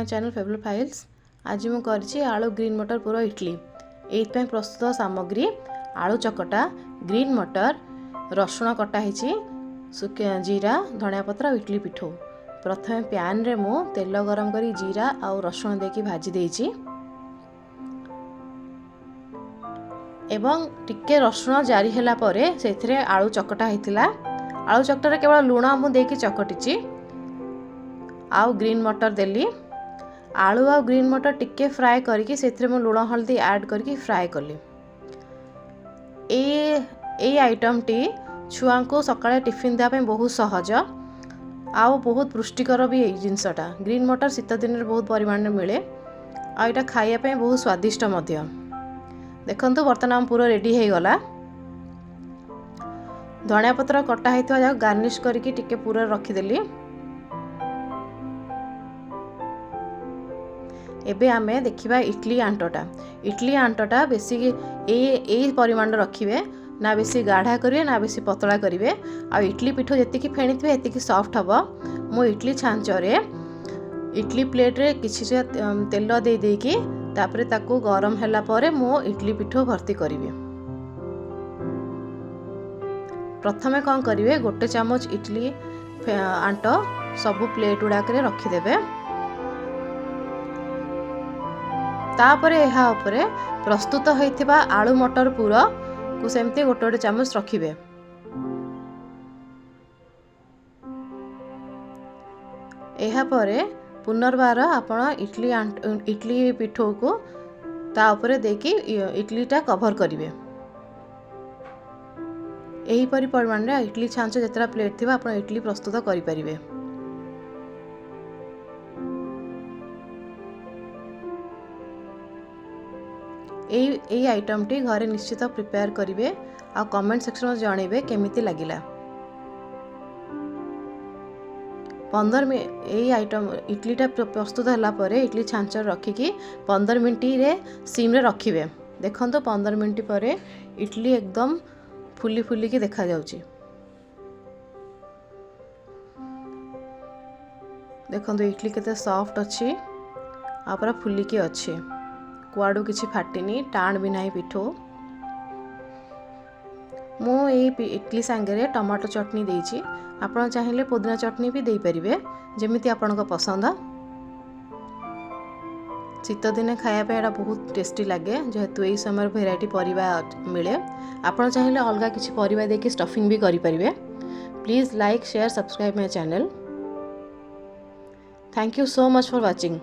Channel favourite files. आज मु करछि आलू ग्रीन मटर पूरा इडली। एइथि प्रस्तुत सामग्री आलू चकटा, ग्रीन मटर, रसुण कटा हिची, जीरा, धनिया पत्र, इडली पिठो। प्रथम पैन रे मु तेल गरम करी जीरा और रसुण देकी भाजी देइछि एवं टिके रसुण जारी होला परे सेथिरे आलू चकटा हिथिला। आलू चकटा रे केवल लूण मु देकी चकटिछि आउ ग्रीन मटर देली। आलू आ ग्रीन मटर टिके फ्राए करके सेथिरे मु लूण हल्दी ऐड करके फ्राए कली। ए आइटम टी छुआ को सकाळे टिफिन देवा पे बहुत सहज आउ बहुत पुष्टिकर भी ए जिनसटा। ग्रीन मटर शीत दिन में बहुत परिमाण में मिले आ एटा खाइया पे बहुत स्वादिष्ट मध्य। देखंतु बर्तमान पूरा रेडी हे गला। धनिया पत्र कटा हेतिवा जा गार्निश करके टिके पूरा रखी देली। एबे आमे देखिबा इडली आंटटा। इडली आंटटा बेसी ए परिमाण रखिबे ना बेसी गाढ़ा करिवे ना बेसी पतला करिवे। आ इडली पिठो जेतिकी फेणिथिबे एतिकी सॉफ्ट हबो। मो इडली छांचरे इडली प्लेट रे किछि तेल दे देकी तापरे ताको गरम हैला परे मो इडली पिठो भर्ती करिवे। प्रथमे कोन करिवे गोटे चामच इडली आंट सब प्लेट उडाक रे रखि देबे। तापरे एहा उपरे प्रस्तुत होइथिबा आलू मटर पूरा को सेमते गोटे गोटे चामच रखिबे। एहा परे पुनर्बार आपण इडली पिठो को ता उपरे देकी इडलीटा कवर करिवे। एही परि परिमाण रे इडली छांच जेतरा प्लेट थिबा आपण इडली प्रस्तुत करि परिबे। एई आइटम टी घरे निश्चित प्रिपेयर करिवे आ कमेंट सेक्शन में जणेबे केमिति लागिला। 15 मिनट एई आइटम इडलीटा प्रस्तुत होला परे इडली छांचर रखिकी 15 मिनट रे सिम रे रखिबे। देखंतो 15 मिनट परे इडली एकदम फुली फुली की देखा जाउची। देखंतो इडली केते सॉफ्ट अछि आ पूरा फुली की अछि। कुआडू किछि फाटिनी टाण भी नाही पिठो। मो इडली सांगे टमाटो चटनी देइछि। आपण चाहिले पुदीना चटनी भी देई परिबे जेमिति आपनको पसंद। शीत दिने खाया पे एटा बहुत टेस्टी लागे जेहेतु एई समय वेराइटी परिबा मिले। आपण चाहिले अलगा किछि परिबा देके स्टफिंग भी करि परिबे। Please like share subscribe my channel. Thank you so much for watching.